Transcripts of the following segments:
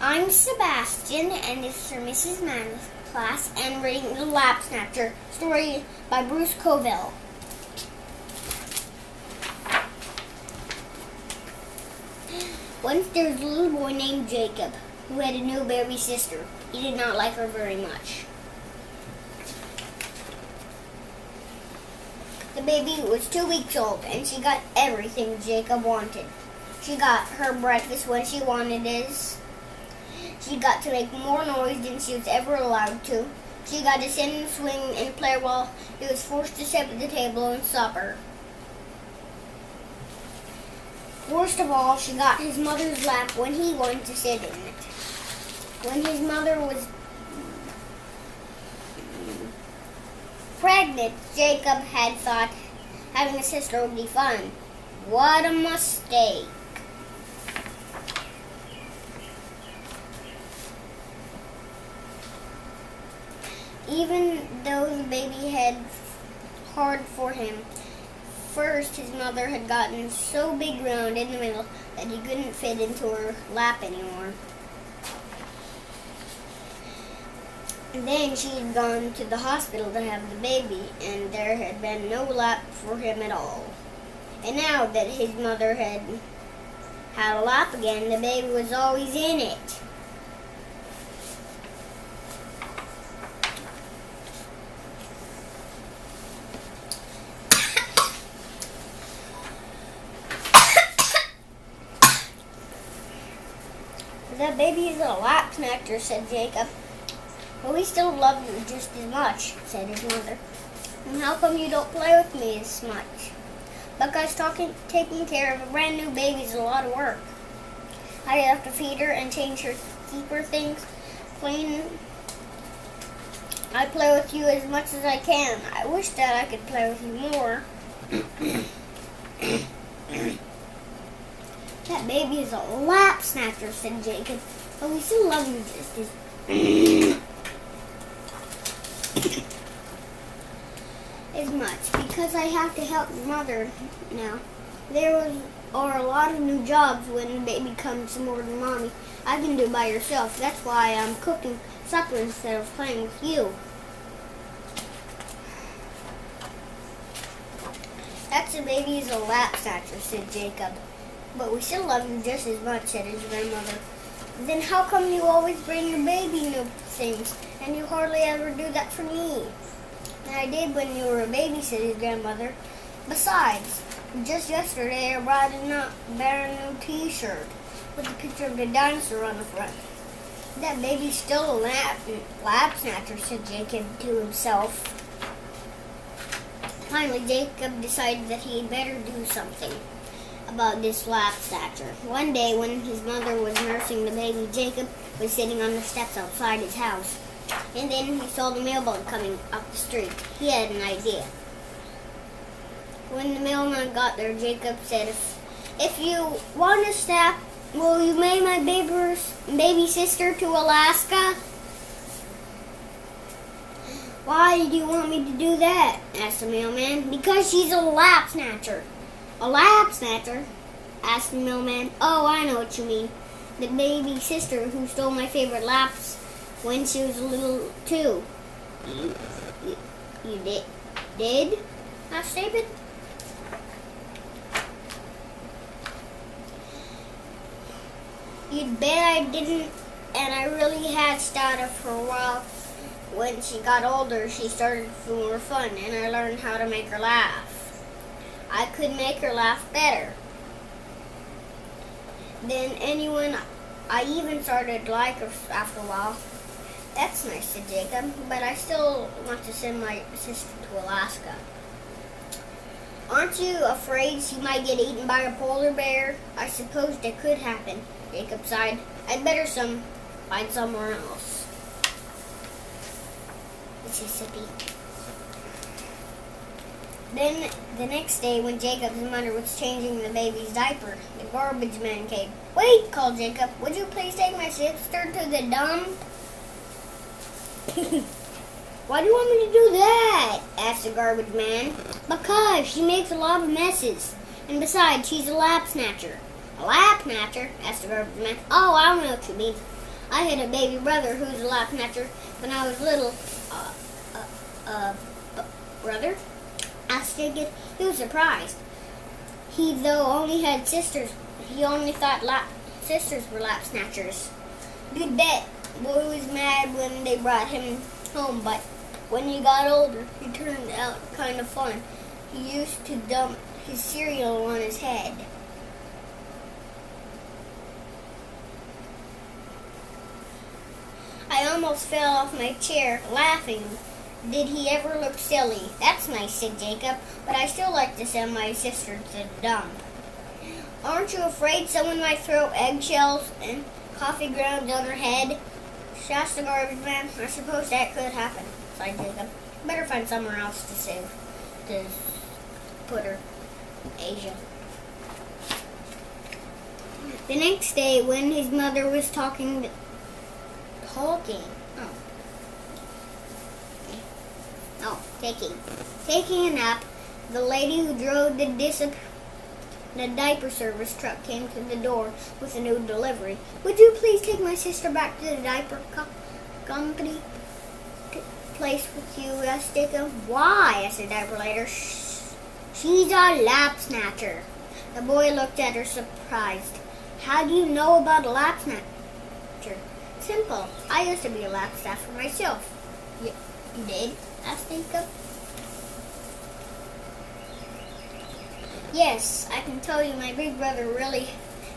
I'm Sebastian, and this is for Mrs. Mann's class, and reading The Lapsnatcher, story by Bruce Coville. Once there was a little boy named Jacob, who had a new baby sister. He did not like her very much. The baby was 2 weeks old, and she got everything Jacob wanted. She got her breakfast when she wanted it. She got to make more noise than she was ever allowed to. She got to sit and swing and play while he was forced to sit at the table and supper. Worst of all, she got his mother's lap when he wanted to sit in it. When his mother was pregnant, Jacob had thought having a sister would be fun. What a mistake. Even though the baby had hard for him, first his mother had gotten so big round in the middle that he couldn't fit into her lap anymore. And then she had gone to the hospital to have the baby, and there had been no lap for him at all. And now that his mother had a lap again, the baby was always in it. That baby is a Lapsnatcher, said Jacob. But we still love you just as much, said his mother. And how come you don't play with me as much? Because taking care of a brand new baby is a lot of work. I have to feed her and change her, keep her things clean. I play with you as much as I can. I wish that I could play with you more. That baby is a Lapsnatcher, said Jacob. But we still love you just as much, because I have to help your mother now. There are a lot of new jobs when the baby comes more than mommy. I can do by yourself. That's why I'm cooking supper instead of playing with you. That's the baby is a Lapsnatcher, said Jacob. But we still love you just as much, said his grandmother. Then how come you always bring the baby new things, and you hardly ever do that for me? And I did when you were a baby, said his grandmother. Besides, just yesterday I brought a brand new t-shirt with a picture of the dinosaur on the front. That baby's still a Lapsnatcher, said Jacob to himself. Finally, Jacob decided that he had better do something about this Lapsnatcher. One day, when his mother was nursing the baby, Jacob was sitting on the steps outside his house. And then he saw the mailboat coming up the street. He had an idea. When the mailman got there, Jacob said, If you want to stop, will you mail my baby sister to Alaska? Why do you want me to do that? Asked the mailman. Because she's a Lapsnatcher. A Lapsnatcher? Asked the mailman. Oh, I know what you mean. The baby sister who stole my favorite laps when she was little too. You did? Asked David. You'd bet I didn't, and I really had stayed her for a while. When she got older, she started to feel more fun, and I learned how to make her laugh. I could make her laugh better than anyone. I even started to like her after a while. That's nice, said Jacob, but I still want to send my sister to Alaska. Aren't you afraid she might get eaten by a polar bear? I suppose that could happen, Jacob sighed. I'd better find somewhere else. Mississippi. Then, the next day, when Jacob's mother was changing the baby's diaper, the garbage man came. Wait, called Jacob. Would you please take my sister to the dump? Why do you want me to do that? Asked the garbage man. Because she makes a lot of messes. And besides, she's a Lapsnatcher. A Lapsnatcher? Asked the garbage man. Oh, I don't know what you mean. I had a baby brother who's a Lapsnatcher when I was little. Brother? Asked Jacob. He was surprised. He, though, only had sisters. He only thought sisters were Lapsnatchers. You'd bet. Boy was mad when they brought him home, but when he got older, he turned out kind of fun. He used to dump his cereal on his head. I almost fell off my chair, laughing. Did he ever look silly? That's nice, said Jacob, but I still like to send my sister to the dump. Aren't you afraid someone might throw eggshells and coffee grounds on her head? She asked the garbage man. I suppose that could happen, sighed Jacob. Better find somewhere else to put her. Asia. The next day, when his mother was taking a nap, the lady who drove the diaper service truck came to the door with a new delivery. Would you please take my sister back to the diaper company place with you? Asked Jacob. Why? Asked the diaper lady. She's a Lapsnatcher. The boy looked at her surprised. How do you know about a Lapsnatcher? Simple. I used to be a Lapsnatcher myself. You did? Asked Jacob. Yes, I can tell you my big brother really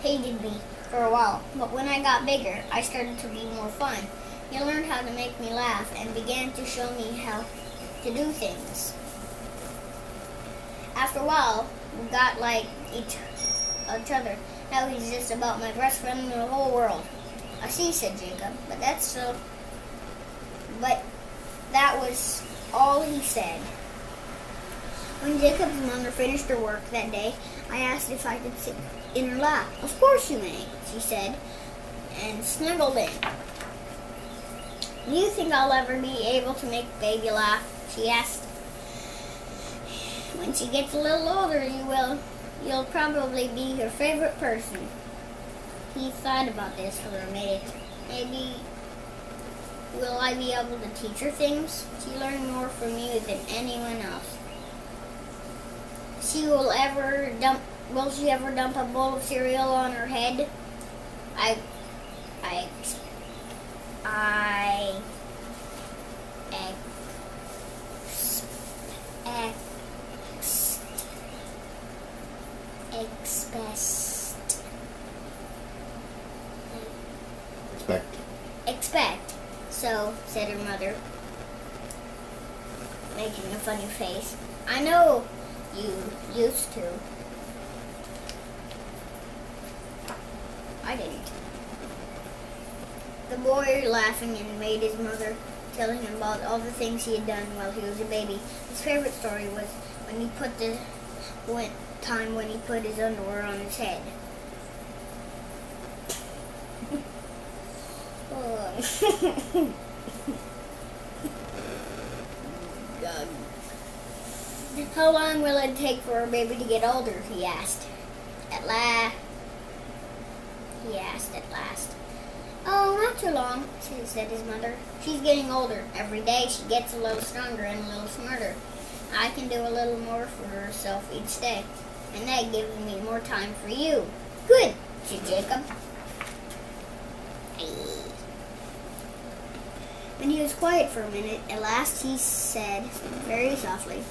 hated me for a while, but when I got bigger, I started to be more fun. He learned how to make me laugh and began to show me how to do things. After a while, we got like each other. Now he's just about my best friend in the whole world. I see, said Jacob, but that was all he said. When Jacob's mother finished her work that day, I asked if I could sit in her lap. Of course you may, she said, and snuggled in. Do you think I'll ever be able to make baby laugh? She asked. When she gets a little older, you will. You'll probably be her favorite person. He thought about this for a minute. Maybe will I be able to teach her things? She learned more from you than anyone else. Will she ever dump a bowl of cereal on her head? I expect. So, said her mother, making a funny face. I know you used to. I didn't. The boy laughing and made his mother telling him about all the things he had done while he was a baby. His favorite story was when he put his underwear on his head. God. How long will it take for a baby to get older? He asked. At last. Oh, not too long, said his mother. She's getting older. Every day she gets a little stronger and a little smarter. I can do a little more for herself each day, and that gives me more time for you. Good, said Jacob. When he was quiet for a minute, at last he said, very softly,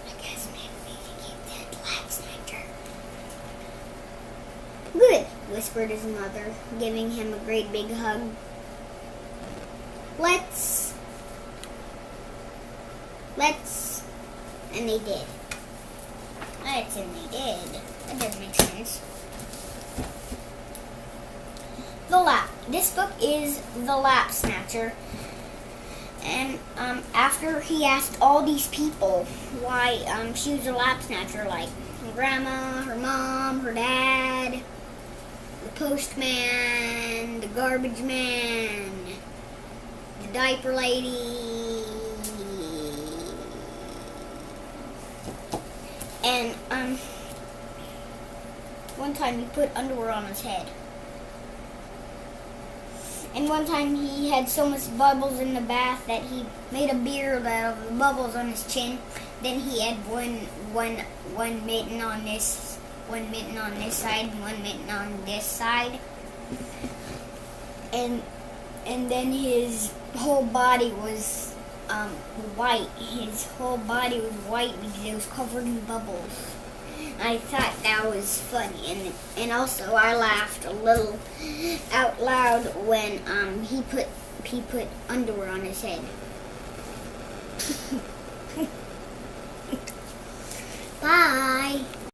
I guess maybe we can keep that Lapsnatcher. Good, whispered his mother, giving him a great big hug. Let's, and they did. Let's and they did. That doesn't make sense. This book is The Lapsnatcher. And after he asked all these people why she was a Lapsnatcher, like her grandma, her mom, her dad, the postman, the garbage man, the diaper lady, and one time he put underwear on his head. And one time he had so much bubbles in the bath that he made a beard out of the bubbles on his chin. Then he had one mitten on this, one mitten on this side, and one mitten on this side. And then his whole body was white. His whole body was white because it was covered in bubbles. I thought that was funny, and also I laughed a little out loud when he put underwear on his head. Bye.